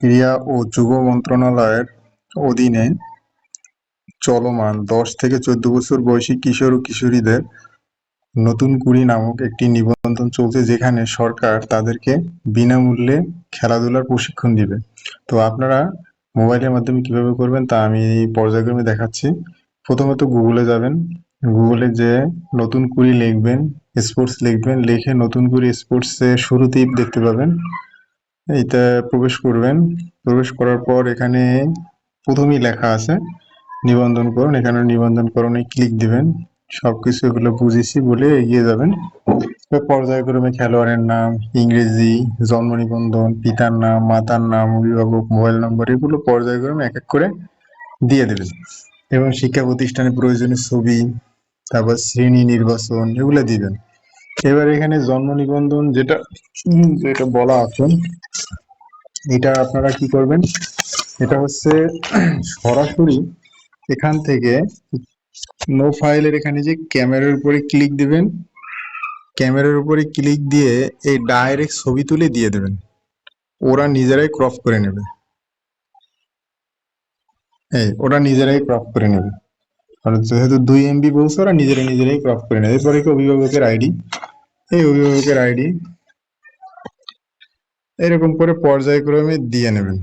ক্রীড়া ও যুব মন্ত্রণালয়ের অধীনে চলমান 10 থেকে 14 বছর বয়সী কিশোর ও কিশোরীদের নতুন কুড়ি নামক একটি নিবন্ধন চলছে, যেখানে সরকার তাদেরকে বিনামূল্যে খেলাধুলার প্রশিক্ষণ দিবে। তো আপনারা মোবাইলের মাধ্যমে কিভাবে করবেন তা আমি পর্যায়ক্রমে দেখাচ্ছি। প্রথমত গুগলে যাবেন, গুগলে যে নতুন কুড়ি লিখবেন, স্পোর্টস লিখবেন, লিখে নতুন কুড়ি স্পোর্টসে শুরুতেই দেখতে পাবেন। এইটা প্রবেশ করবেন। প্রবেশ করার পর এখানে প্রথমেই লেখা আছে নিবন্ধন করুন। এখানে নিবন্ধন করণে ক্লিক দিবেন। সবকিছু এগুলো বুঝেছি বলে এগিয়ে যাবেন। পর্যায়ক্রমে খেলোয়াড়ের নাম, ইংরেজি, জন্ম নিবন্ধন, পিতার নাম, মাতার নাম, অভিভাবক, মোবাইল নম্বর, এগুলো পর্যায়ক্রমে এক এক করে দিয়ে দেবেন। এবং শিক্ষা প্রতিষ্ঠানের প্রয়োজনীয় ছবি, তারপর শ্রেণী নির্বাচন, এগুলো দিবেন। এবার এখানে জন্ম নিবন্ধন যেটা যেটা বলা আছে, এটা আপনারা কি করবেন, এটা হচ্ছে সরাসরি এখান থেকে নো ফাইলের এখানে যে ক্যামেরার উপরে ক্লিক দিবেন, ক্যামেরার উপরে ক্লিক দিয়ে এই ডাইরেক্ট ছবি তুলে দিয়ে দেবেন। ওরা নিজেরাই ক্রপ করে নেবে। ওরা নিজেরাই ক্রপ করে নেবে। আর যেহেতু 2 MB বলছে, ওরা নিজেরাই ক্রপ করে নেবে। এরপরে কি অভিভাবকের আইডি, এই অভিভাবকের আইডি এরকম করে পর্যায়ক্রমে দিয়ে নেবেন।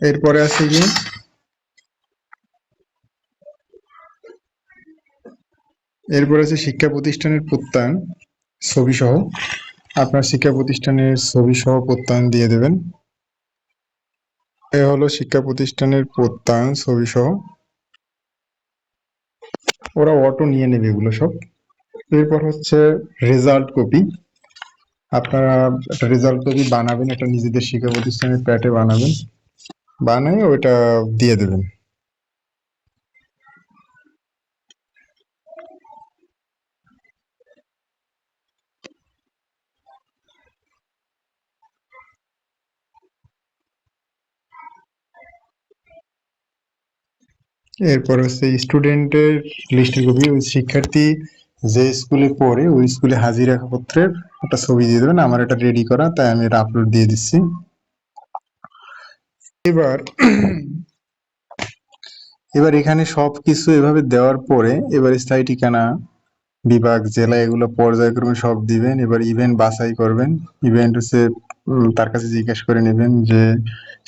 এরপরে আছে কি, এরপরে আছে শিক্ষা প্রতিষ্ঠানের প্রত্যয়ন ছবি সহ। আপনার শিক্ষা প্রতিষ্ঠানের ছবি সহ প্রত্যয়ন দিয়ে দেবেন। এ হলো শিক্ষা প্রতিষ্ঠানের প্রত্যয়ন ছবি সহ। ওরা অটো নিয়ে নেবে এগুলো সব। এরপর হচ্ছে রেজাল্ট কপি। আপনারা একটা রেজাল্ট কপি বানাবেন, এটা নিজেদের শিক্ষা প্রতিষ্ঠানের প্যাটে বানাবেন, বানিয়ে ওইটা দিয়ে দেবেন। এরপর হচ্ছে স্টুডেন্টের লিস্টের কপি। ওই শিক্ষার্থী যে স্কুলে পড়ে ওই স্কুলে হাজিরা পত্রের একটা ছবি দিয়ে দেবেন। আমার এটা রেডি করা, তাই আমি এটা আপলোড দিয়ে দিচ্ছি। এবার এবার এখানে সবকিছু এভাবে দেওয়ার পরে এবার স্থায়ী ঠিকানা, বিভাগ, জেলা, এগুলো পর্যায়ক্রমে সব দিবেন। এবার ইভেন্ট বাছাই করবেন। ইভেন্ট হচ্ছে তার কাছে জিজ্ঞেস করে নেবেন যে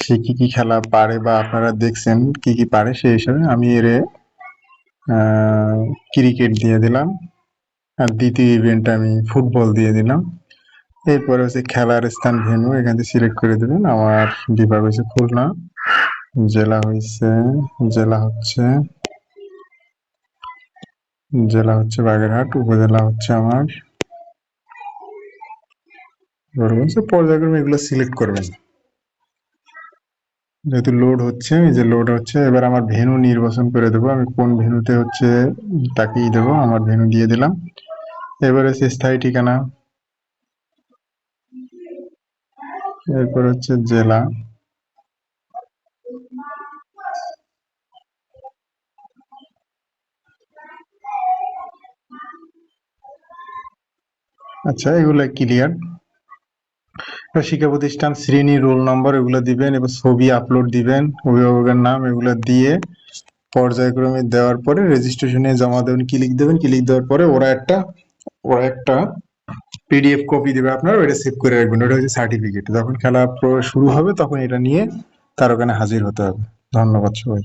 সে কি কি খেলা পারে বা আপনারা দেখছেন কি কি পারে, সেই হিসাবে আমি এরে ক্রিকেট দিয়ে দিলাম, আর দ্বিতীয় ইভেন্ট আমি ফুটবল দিয়ে দিলাম। এরপরে হচ্ছে খেলার স্থান, ভেন্যু, এখান থেকে সিলেক্ট করে দেবেন। আমার বিভাগ হচ্ছে খুলনা, জেলা হচ্ছে জেলা হচ্ছে জেলা হচ্ছে বাগেরহাট, উপজেলা হচ্ছে আমার বরগুনা। পর্যায়ক্রমে এগুলো সিলেক্ট করবেন। যেহেতু লোড হচ্ছে, এই যে লোড হচ্ছে, এবার আমার ভেন্যু নির্বাচন করে দেবো। আমি কোন ভেন্যুতে হচ্ছে তাকেই দেবো, আমার ভেন্যু দিয়ে দিলাম। এবার হচ্ছে স্থায়ী ঠিকানা, এরপর হচ্ছে জেলা, আচ্ছা এগুলো ক্লিয়ার। শিক্ষা প্রতিষ্ঠান, শ্রেণী, রোল নম্বর, এগুলো দিবেন। এবার ছবি আপলোড দিবেন, অভিভাবকের নাম, এগুলো দিয়ে পর্যায়ক্রমে দেওয়ার পরে রেজিস্ট্রেশনে জমা দেবেন, ক্লিক দেবেন। ক্লিক দেওয়ার পরে ওরা একটা PDF কপি দেবে আপনার, ওটা সেভ করে রাখবেন। ওটা হচ্ছে সার্টিফিকেট। যখন খেলা শুরু হবে তখন এটা নিয়ে তার ওখানে হাজির হতে হবে। ধন্যবাদ সবাই।